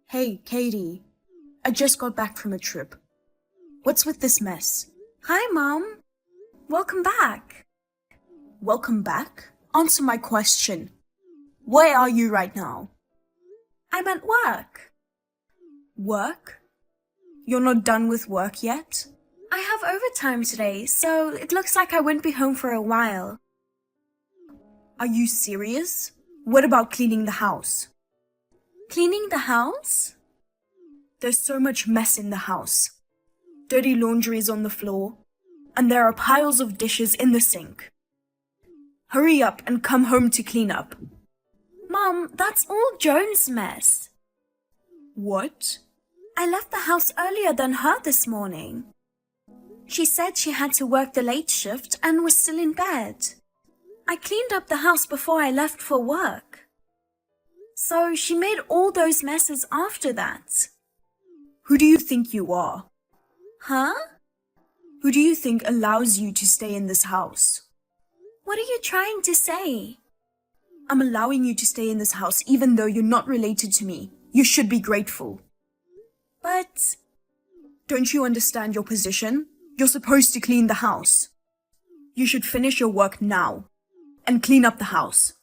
Hey, Katie. I just got back from a trip. What's with this mess? Hi, Mom. Welcome back. Welcome back? Answer my question. Where are you right now? I'm at work. Work? You're not done with work yet? I have overtime today, so it looks like I won't be home for a while. Are you serious? What about cleaning the house? Cleaning the house? There's so much mess in the house. Dirty laundry is on the floor, and there are piles of dishes in the sink. Hurry up and come home to clean up. Mom, that's all Joan's mess. What? I left the house earlier than her this morning. She said she had to work the late shift and was still in bed. I cleaned up the house before I left for work. So she made all those messes after that. Who do you think you are? Huh? Who do you think allows you to stay in this house? What are you trying to say? I'm allowing you to stay in this house even though you're not related to me. You should be grateful. But... Don't you understand your position? You're supposed to clean the house. You should finish your work now and clean up the house.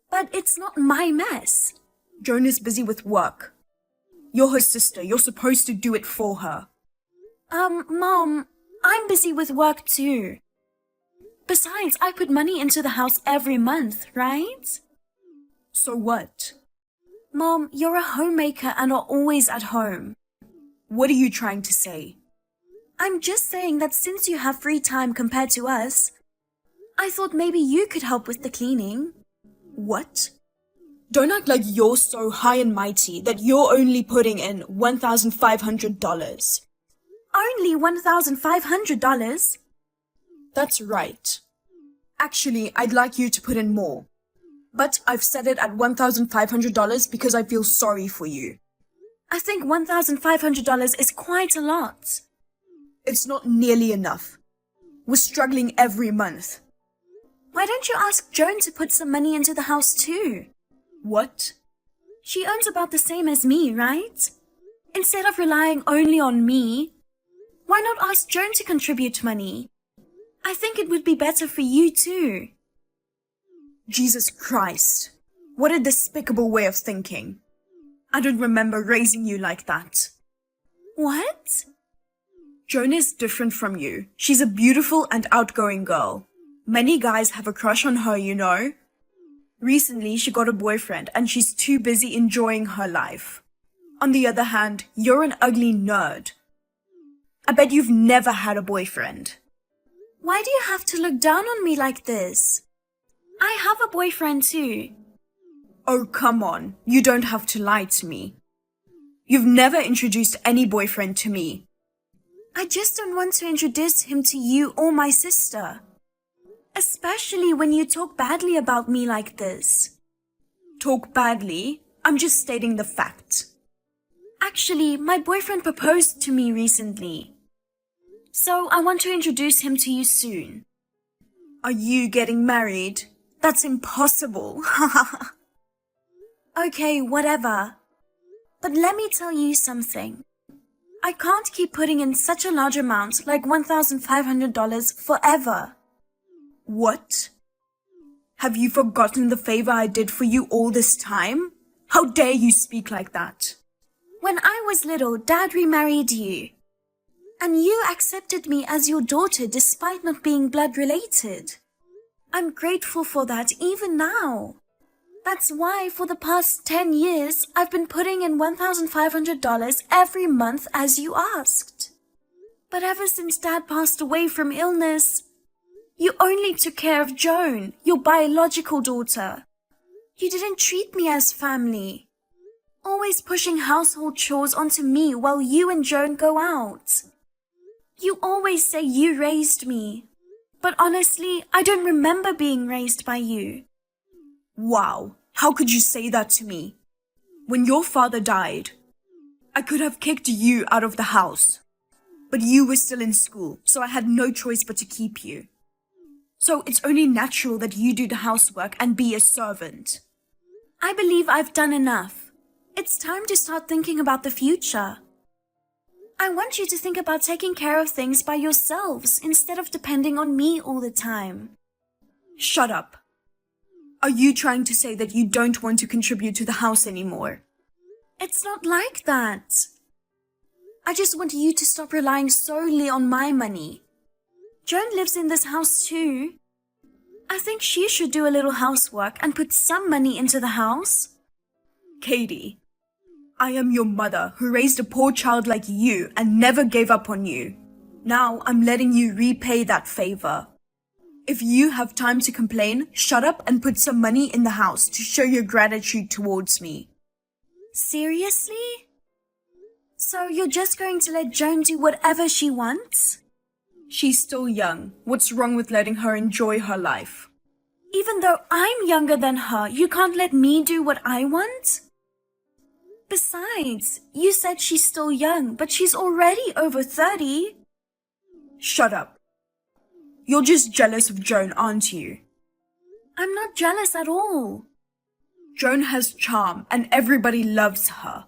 But it's not my mess. Joan is busy with work. You're her sister. You're supposed to do it for her. Mom, I'm busy with work too. Besides, I put money into the house every month, right? So what? Mom, you're a homemaker and are always at home. What are you trying to say? I'm just saying that since you have free time compared to us, I thought maybe you could help with the cleaning. What? Don't act like you're so high and mighty that you're only putting in $1,500. Only $1,500? That's right. Actually, I'd like you to put in more. But I've set it at $1,500 because I feel sorry for you. I think $1,500 is quite a lot. It's not nearly enough. We're struggling every month. Why don't you ask Joan to put some money into the house too? What? She earns about the same as me, right? Instead of relying only on me, why not ask Joan to contribute money? I think it would be better for you too. Jesus Christ. What a despicable way of thinking. I don't remember raising you like that. What? Joan is different from you. She's a beautiful and outgoing girl. Many guys have a crush on her, you know. Recently, she got a boyfriend and she's too busy enjoying her life. On the other hand, you're an ugly nerd. I bet you've never had a boyfriend. Why do you have to look down on me like this? I have a boyfriend too. Oh, come on. You don't have to lie to me. You've never introduced any boyfriend to me. I just don't want to introduce him to you or my sister. Especially when you talk badly about me like this. Talk badly? I'm just stating the fact. Actually, my boyfriend proposed to me recently. So I want to introduce him to you soon. Are you getting married? That's impossible. Okay, whatever. But let me tell you something. I can't keep putting in such a large amount like $1,500 forever. What? Have you forgotten the favor I did for you all this time? How dare you speak like that? When I was little, Dad remarried you. And you accepted me as your daughter despite not being blood related. I'm grateful for that even now. That's why for the past 10 years, I've been putting in $1,500 every month as you asked. But ever since Dad passed away from illness, you only took care of Joan, your biological daughter. You didn't treat me as family. Always pushing household chores onto me while you and Joan go out. You always say you raised me. But honestly, I don't remember being raised by you. Wow, how could you say that to me? When your father died, I could have kicked you out of the house. But you were still in school, so I had no choice but to keep you. So it's only natural that you do the housework and be a servant. I believe I've done enough. It's time to start thinking about the future. I want you to think about taking care of things by yourselves instead of depending on me all the time. Shut up. Are you trying to say that you don't want to contribute to the house anymore? It's not like that. I just want you to stop relying solely on my money. Joan lives in this house too. I think she should do a little housework and put some money into the house. Katie, I am your mother who raised a poor child like you and never gave up on you. Now I'm letting you repay that favor. If you have time to complain, shut up and put some money in the house to show your gratitude towards me. Seriously? So you're just going to let Joan do whatever she wants? She's still young. What's wrong with letting her enjoy her life? Even though I'm younger than her, you can't let me do what I want? Besides, you said she's still young, but she's already over 30. Shut up. You're just jealous of Joan, aren't you? I'm not jealous at all. Joan has charm and everybody loves her.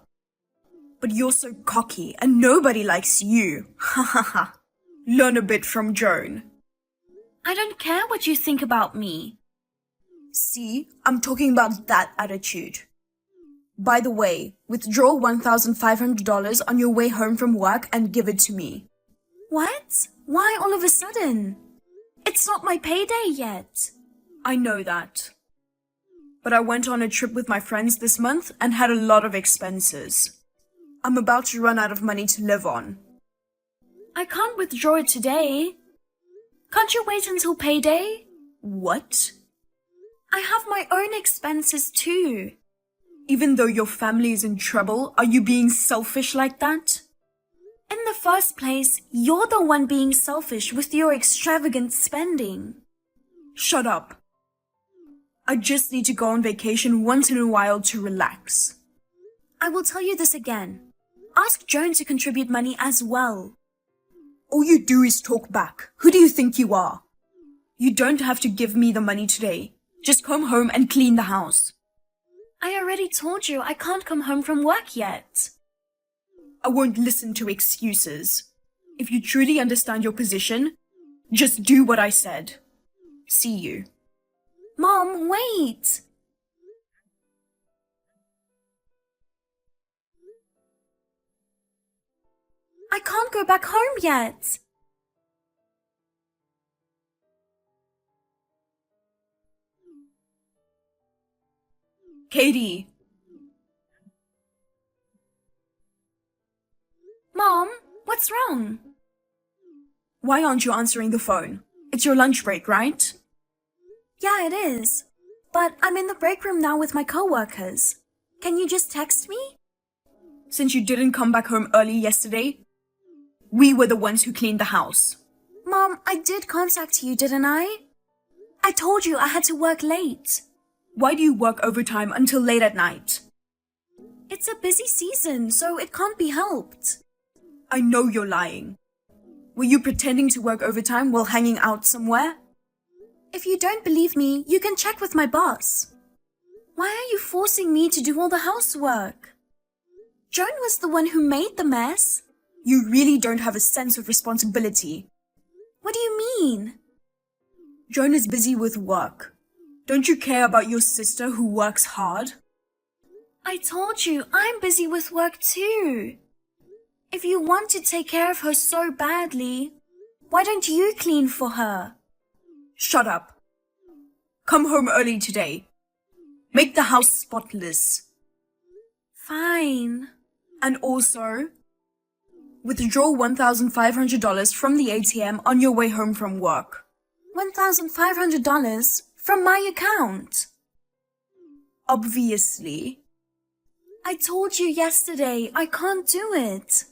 But you're so cocky and nobody likes you. Ha ha ha. Learn a bit from Joan. I don't care what you think about me. See, I'm talking about that attitude. By the way, withdraw $1,500 on your way home from work and give it to me. What? Why all of a sudden? It's not my payday yet. I know that. But I went on a trip with my friends this month and had a lot of expenses. I'm about to run out of money to live on. I can't withdraw it today. Can't you wait until payday? What? I have my own expenses too. Even though your family is in trouble, are you being selfish like that? In the first place, you're the one being selfish with your extravagant spending. Shut up. I just need to go on vacation once in a while to relax. I will tell you this again. Ask Joan to contribute money as well. All you do is talk back. Who do you think you are? You don't have to give me the money today. Just come home and clean the house. I already told you I can't come home from work yet. I won't listen to excuses. If you truly understand your position, just do what I said. See you. Mom, wait! I can't go back home yet. Katie! Mom, what's wrong? Why aren't you answering the phone? It's your lunch break, right? Yeah, it is. But I'm in the break room now with my coworkers. Can you just text me? Since you didn't come back home early yesterday, we were the ones who cleaned the house. Mom, I did contact you, didn't I? I told you I had to work late. Why do you work overtime until late at night? It's a busy season, so it can't be helped. I know you're lying. Were you pretending to work overtime while hanging out somewhere? If you don't believe me, you can check with my boss. Why are you forcing me to do all the housework? Joan was the one who made the mess. You really don't have a sense of responsibility. What do you mean? Joan is busy with work. Don't you care about your sister who works hard? I told you, I'm busy with work too. If you want to take care of her so badly, why don't you clean for her? Shut up. Come home early today. Make the house spotless. Fine. And also, withdraw $1,500 from the ATM on your way home from work. $1,500 from my account? Obviously. I told you yesterday, I can't do it.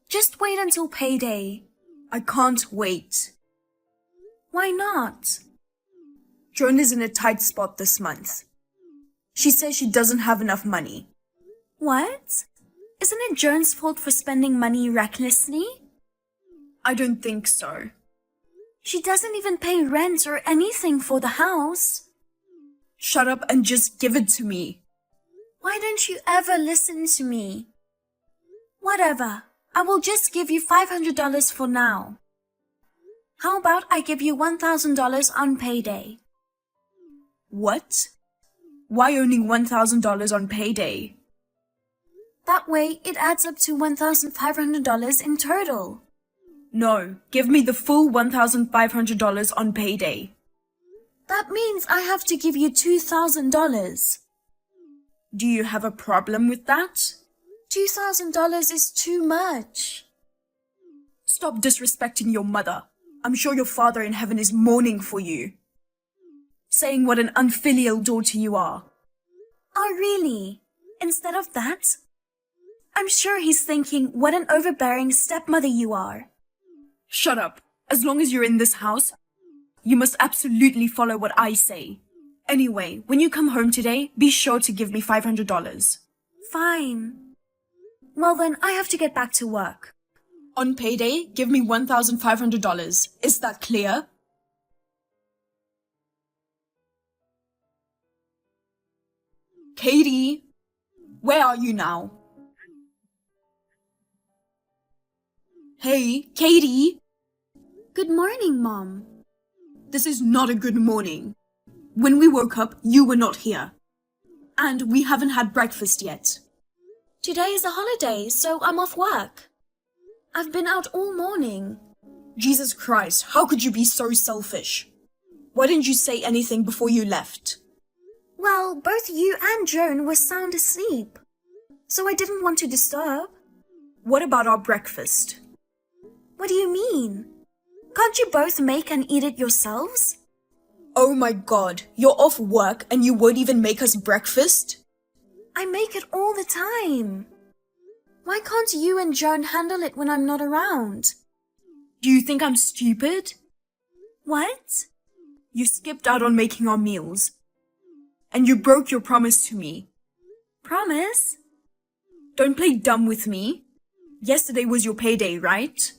Just wait until payday. I can't wait. Why not? Joan is in a tight spot this month. She says she doesn't have enough money. What? Isn't it Joan's fault for spending money recklessly? I don't think so. She doesn't even pay rent or anything for the house. Shut up and just give it to me. Why don't you ever listen to me? Whatever, I will just give you $500 for now. How about I give you $1,000 on payday? What? Why only $1,000 on payday? That way, it adds up to $1,500 in total. No, give me the full $1,500 on payday. That means I have to give you $2,000. Do you have a problem with that? $2,000 is too much. Stop disrespecting your mother. I'm sure your father in heaven is mourning for you, saying what an unfilial daughter you are. Oh, really? Instead of that? I'm sure he's thinking what an overbearing stepmother you are. Shut up. As long as you're in this house, you must absolutely follow what I say. Anyway, when you come home today, be sure to give me $500. Fine. Well then, I have to get back to work. On payday, give me $1,500. Is that clear? Katie, where are you now? Hey, Katie! Good morning, Mom. This is not a good morning. When we woke up, you were not here. And we haven't had breakfast yet. Today is a holiday, so I'm off work. I've been out all morning. Jesus Christ, how could you be so selfish? Why didn't you say anything before you left? Well, both you and Joan were sound asleep, so I didn't want to disturb. What about our breakfast? What do you mean? Can't you both make and eat it yourselves? Oh my God, you're off work and you won't even make us breakfast? I make it all the time. Why can't you and Joan handle it when I'm not around? Do you think I'm stupid? What? You skipped out on making our meals. And you broke your promise to me. Promise? Don't play dumb with me. Yesterday was your payday, right?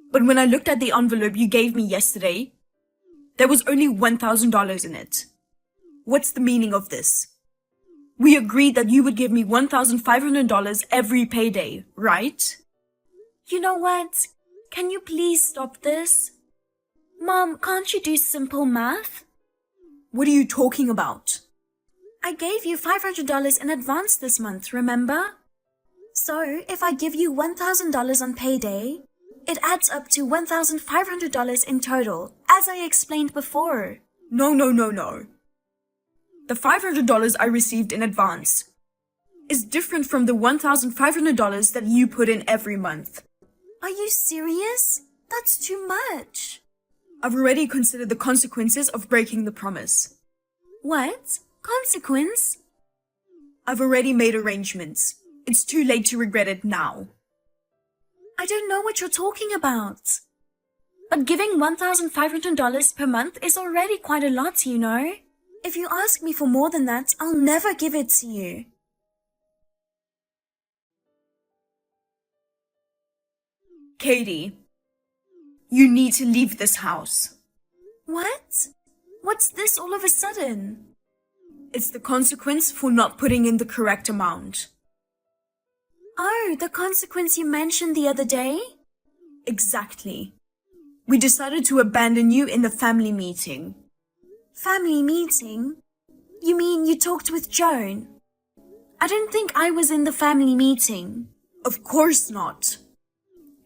But when I looked at the envelope you gave me yesterday, there was only $1,000 in it. What's the meaning of this? We agreed that you would give me $1,500 every payday, right? You know what? Can you please stop this? Mom, can't you do simple math? What are you talking about? I gave you $500 in advance this month, remember? So, if I give you $1,000 on payday, it adds up to $1,500 in total, as I explained before. No. The $500 I received in advance is different from the $1,500 that you put in every month. Are you serious? That's too much. I've already considered the consequences of breaking the promise. What? Consequence? I've already made arrangements. It's too late to regret it now. I don't know what you're talking about. But giving $1,500 per month is already quite a lot, you know. If you ask me for more than that, I'll never give it to you. Katie, you need to leave this house. What? What's this all of a sudden? It's the consequence for not putting in the correct amount. Oh, the consequence you mentioned the other day? Exactly. We decided to abandon you in the family meeting. Family meeting? You mean you talked with Joan? I don't think I was in the family meeting. Of course not.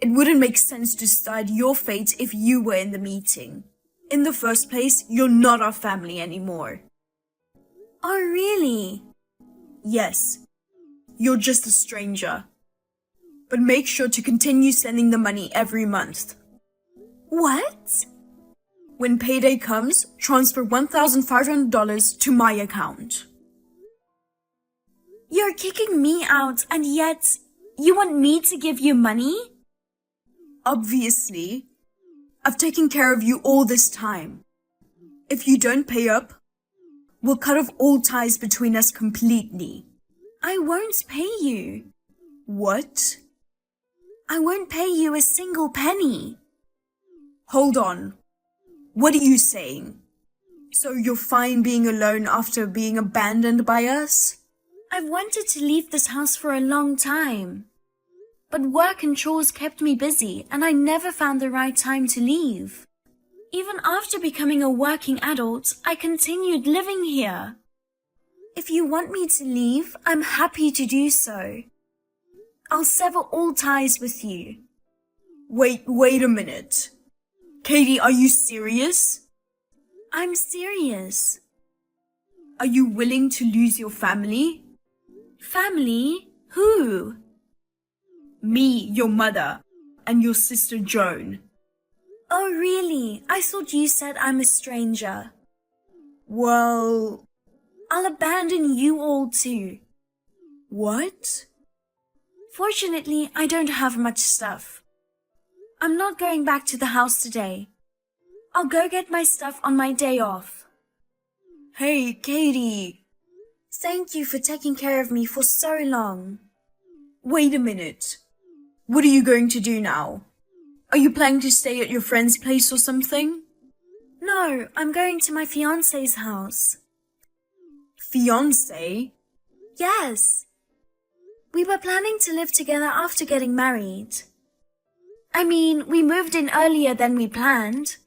It wouldn't make sense to decide your fate if you were in the meeting. In the first place, you're not our family anymore. Oh, really? Yes. You're just a stranger. But make sure to continue sending the money every month. What? When payday comes, transfer $1,500 to my account. You're kicking me out and yet you want me to give you money? Obviously. I've taken care of you all this time. If you don't pay up, we'll cut off all ties between us completely. I won't pay you. What? I won't pay you a single penny. Hold on. What are you saying? So you're fine being alone after being abandoned by us? I've wanted to leave this house for a long time. But work and chores kept me busy and I never found the right time to leave. Even after becoming a working adult, I continued living here. If you want me to leave, I'm happy to do so. I'll sever all ties with you. Wait a minute. Katie, are you serious? I'm serious. Are you willing to lose your family? Family? Who? Me, your mother, and your sister Joan. Oh, really? I thought you said I'm a stranger. Well, I'll abandon you all too. what? Fortunately, I don't have much stuff. I'm not going back to the house today. I'll go get my stuff on my day off. Hey, Katie. Thank you for taking care of me for so long. Wait a minute. What are you going to do now? Are you planning to stay at your friend's place or something? No, I'm going to my fiancé's house. Fiancé? Yes. We were planning to live together after getting married. I mean, we moved in earlier than we planned.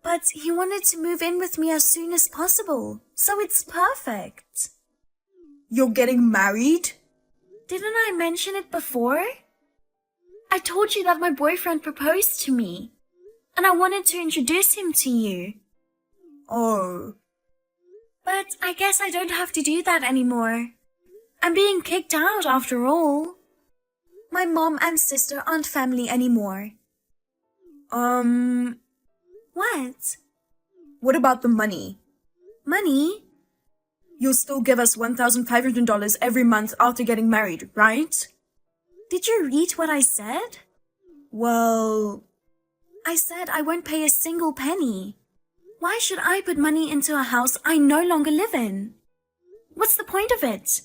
But he wanted to move in with me as soon as possible, so it's perfect. You're getting married? Didn't I mention it before? I told you that my boyfriend proposed to me, and I wanted to introduce him to you. Oh. But I guess I don't have to do that anymore. I'm being kicked out after all. My mom and sister aren't family anymore. What? What about the money? Money? You'll still give us $1,500 every month after getting married, right? Did you read what I said? Well, I said I won't pay a single penny. Why should I put money into a house I no longer live in? What's the point of it?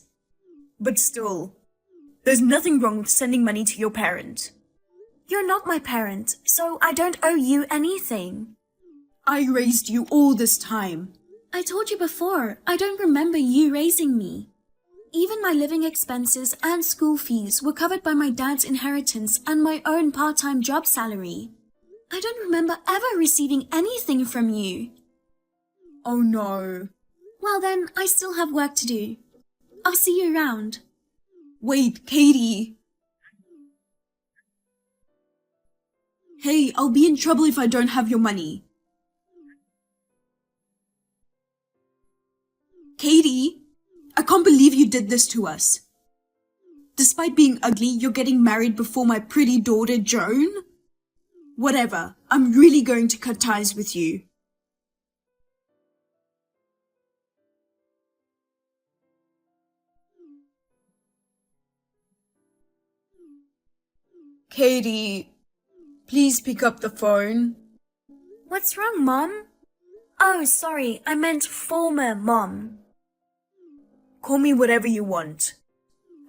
but still, there's nothing wrong with sending money to your parent. You're not my parent, so I don't owe you anything. I raised you all this time. I told you before, I don't remember you raising me. Even my living expenses and school fees were covered by my dad's inheritance and my own part-time job salary. I don't remember ever receiving anything from you. Oh no. Well then, I still have work to do. I'll see you around. Wait, Katie. Hey, I'll be in trouble if I don't have your money. Katie, I can't believe you did this to us. Despite being ugly, you're getting married before my pretty daughter, Joan? Whatever, I'm really going to cut ties with you. Katie, please pick up the phone. What's wrong, Mom? Oh, sorry, I meant former Mom. Call me whatever you want.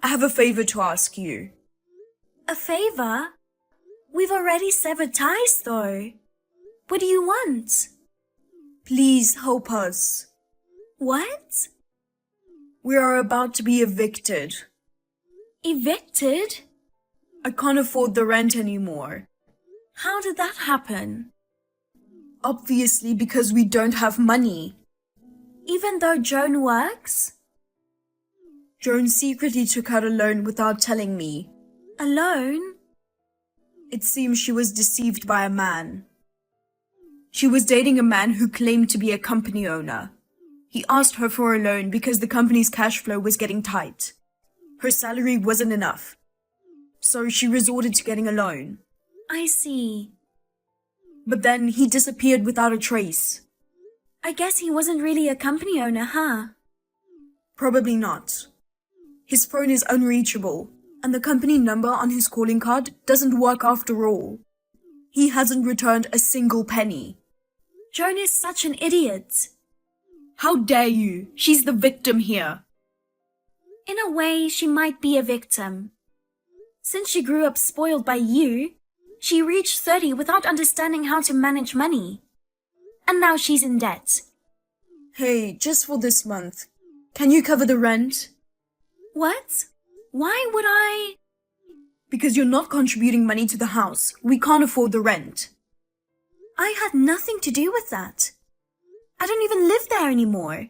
I have a favor to ask you. A favor? We've already severed ties, though. What do you want? Please help us. What? We are about to be evicted. Evicted? I can't afford the rent anymore. How did that happen? Obviously because we don't have money. Even though Joan works? Joan secretly took out a loan without telling me. A loan? It seems she was deceived by a man. She was dating a man who claimed to be a company owner. He asked her for a loan because the company's cash flow was getting tight. Her salary wasn't enough. So she resorted to getting a loan. I see. But then he disappeared without a trace. I guess he wasn't really a company owner, huh? Probably not. His phone is unreachable, and the company number on his calling card doesn't work after all. He hasn't returned a single penny. Joan is such an idiot. How dare you? She's the victim here. In a way, she might be a victim. Since she grew up spoiled by you, she reached 30 without understanding how to manage money. And now she's in debt. Hey, just for this month. Can you cover the rent? What? Why would I? Because you're not contributing money to the house. We can't afford the rent. I had nothing to do with that. I don't even live there anymore.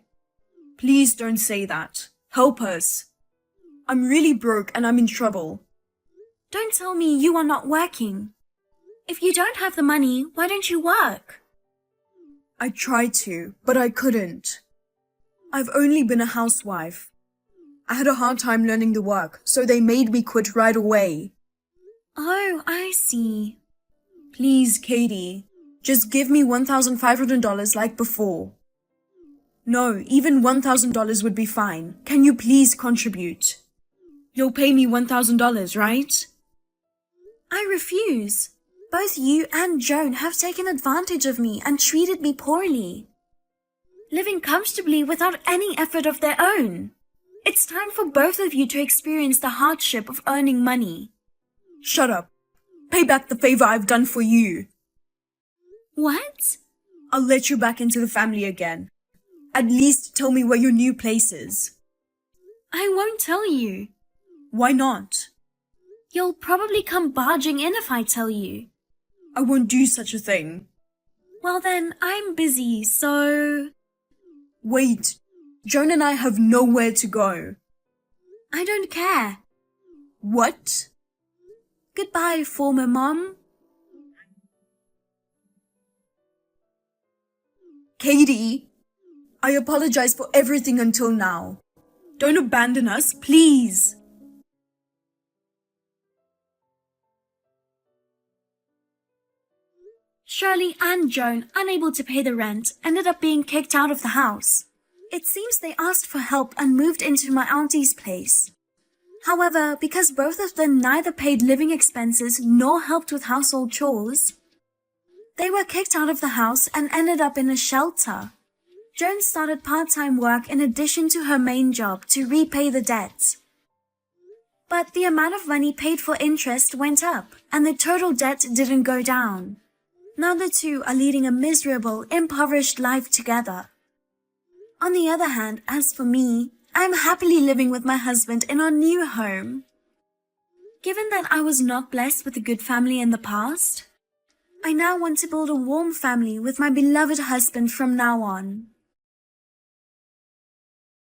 Please don't say that. Help us. I'm really broke and I'm in trouble. Don't tell me you are not working. If you don't have the money, why don't you work? I tried to, but I couldn't. I've only been a housewife. I had a hard time learning the work, so they made me quit right away. Oh, I see. Please, Katie, just give me $1,500 like before. No, even $1,000 would be fine. Can you please contribute? You'll pay me $1,000, right? I refuse. Both you and Joan have taken advantage of me and treated me poorly. Living comfortably without any effort of their own. It's time for both of you to experience the hardship of earning money. Shut up. Pay back the favor I've done for you. What? I'll let you back into the family again. At least tell me where your new place is. I won't tell you. Why not? You'll probably come barging in if I tell you. I won't do such a thing. Well then, I'm busy, so... Wait, Joan and I have nowhere to go. I don't care. What? Goodbye, former mom. Katie, I apologize for everything until now. Don't abandon us, please. Shirley and Joan, unable to pay the rent, ended up being kicked out of the house. It seems they asked for help and moved into my auntie's place. However, because both of them neither paid living expenses nor helped with household chores, they were kicked out of the house and ended up in a shelter. Joan started part-time work in addition to her main job to repay the debt. But the amount of money paid for interest went up, and the total debt didn't go down. Now the two are leading a miserable, impoverished life together. On the other hand, as for me, I'm happily living with my husband in our new home. Given that I was not blessed with a good family in the past, I now want to build a warm family with my beloved husband from now on.